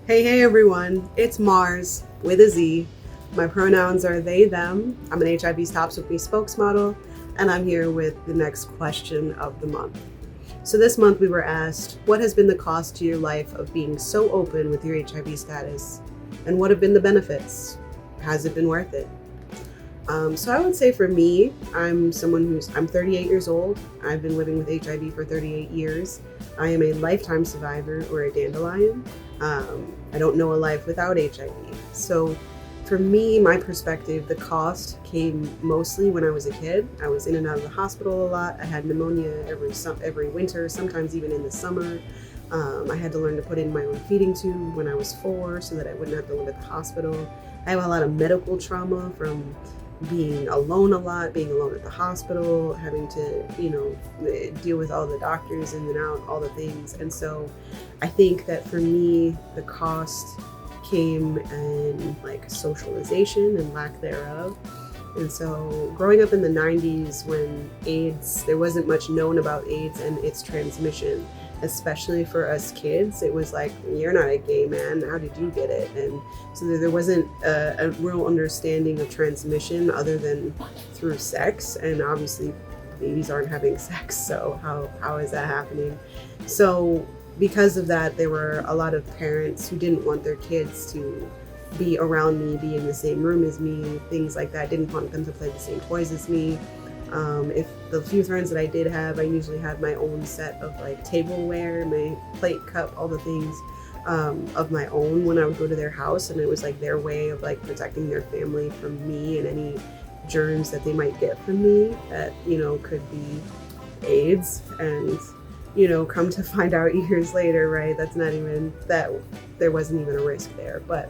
Hey everyone, it's Marz with a Z. My pronouns are they, them. I'm an HIV Stops With Me spokesmodel, and I'm here with the next question of the month. So this month we were asked, what has been the cost to your life of being so open with your HIV status? And what have been the benefits? Has it been worth it? So I would say for me, I'm 38 years old. I've been living with HIV for 38 years. I am a lifetime survivor, or a dandelion. I don't know a life without HIV. So for me, my perspective, the cost came mostly when I was a kid. I was in and out of the hospital a lot. I had pneumonia every winter, sometimes even in the summer. I had to learn to put in my own feeding tube when I was 4 so that I wouldn't have to live at the hospital. I have a lot of medical trauma from being alone a lot, being alone at the hospital, having to, deal with all the doctors in and out, all the things. And so I think that for me, the cost came in like socialization and lack thereof. And so growing up in the 90s when there wasn't much known about AIDS and its transmission, especially for us kids, it was like, you're not a gay man, how did you get it? And so there wasn't a real understanding of transmission other than through sex, and obviously babies aren't having sex, so how is that happening? So because of that, there were a lot of parents who didn't want their kids to be around me, be in the same room as me, things like that, didn't want them to play the same toys as me. If the few friends that I did have, I usually had my own set of like tableware, my plate, cup, all the things of my own when I would go to their house, and it was like their way of like protecting their family from me and any germs that they might get from me that, could be AIDS. And, come to find out years later, right, there wasn't even a risk there. But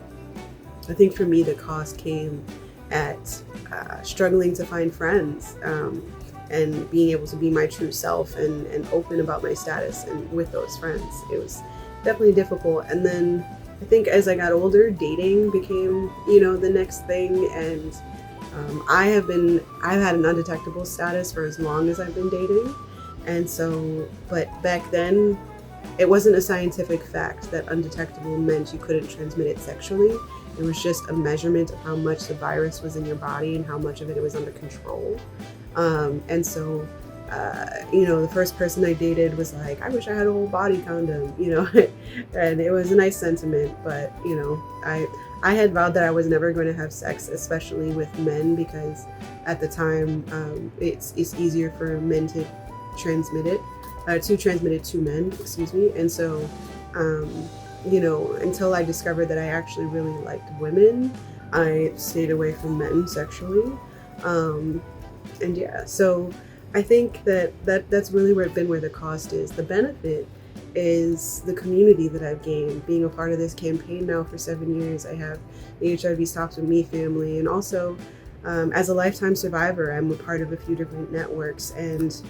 I think for me, the cost came at struggling to find friends and being able to be my true self and open about my status and with those friends. It was definitely difficult. And then I think as I got older, dating became, the next thing. And I've had an undetectable status for as long as I've been dating. And so, but back then, it wasn't a scientific fact that undetectable meant you couldn't transmit it sexually. It was just a measurement of how much the virus was in your body and how much of it was under control. And so, the first person I dated was like, I wish I had a whole body condom, and it was a nice sentiment. But, I had vowed that I was never going to have sex, especially with men, because at the time, it's easier for men to transmit it to men, excuse me. And so, until I discovered that I actually really liked women, I stayed away from men sexually. And yeah, so I think that's really where the cost is. The benefit is the community that I've gained, being a part of this campaign now for 7 years. I have the HIV Stops With Me family, and also as a lifetime survivor, I'm a part of a few different networks, and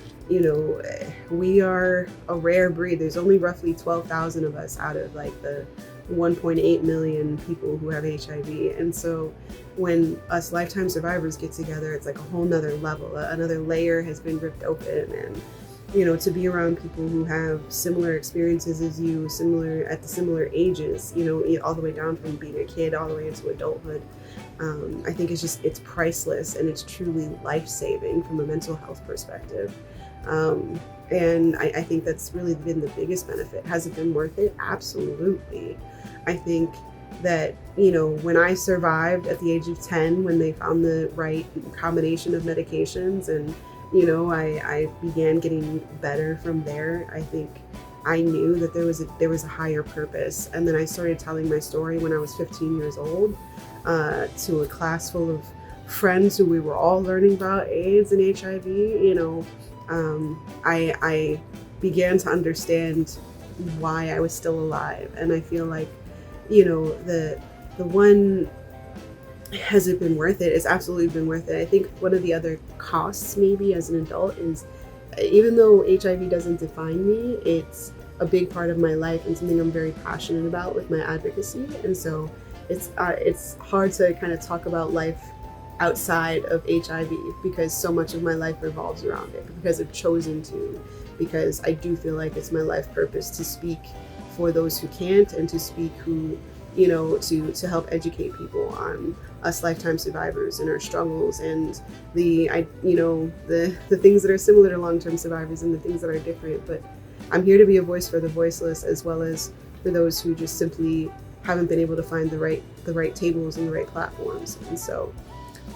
we are a rare breed. There's only roughly 12,000 of us out of like the 1.8 million people who have HIV. And so when us lifetime survivors get together, it's like a whole nother level. Another layer has been ripped open. And to be around people who have similar experiences as you, at the similar ages, all the way down from being a kid all the way into adulthood, I think it's priceless, and it's truly life-saving from a mental health perspective. And I think that's really been the biggest benefit. Has it been worth it? Absolutely. I think that, when I survived at the age of 10, when they found the right combination of medications, and I began getting better from there, I think I knew that there was a higher purpose. And then I started telling my story when I was 15 years old to a class full of friends who we were all learning about AIDS and HIV. I began to understand why I was still alive. And I feel like, the one, has it been worth it? It's absolutely been worth it. I think one of the other costs maybe as an adult is, even though HIV doesn't define me, it's a big part of my life and something I'm very passionate about with my advocacy. And so it's hard to kind of talk about life outside of HIV, because so much of my life revolves around it, because I've chosen to, because I do feel like it's my life purpose to speak for those who can't, and to speak who to help educate people on us lifetime survivors and our struggles and the things that are similar to long-term survivors and the things that are different. But I'm here to be a voice for the voiceless, as well as for those who just simply haven't been able to find the right tables and the right platforms. And so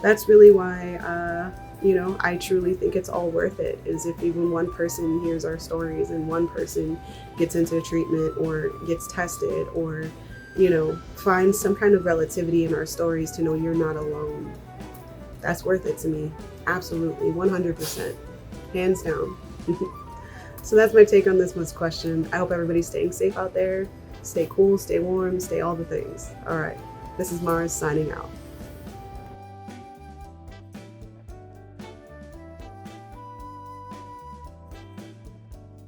that's really why I truly think it's all worth it, is if even one person hears our stories and one person gets into treatment or gets tested or finds some kind of relativity in our stories, to know you're not alone. That's worth it to me. Absolutely, 100%, hands down. So that's my take on this month's question. I hope everybody's staying safe out there. Stay cool, stay warm, stay all the things. All right, this is Marz signing out.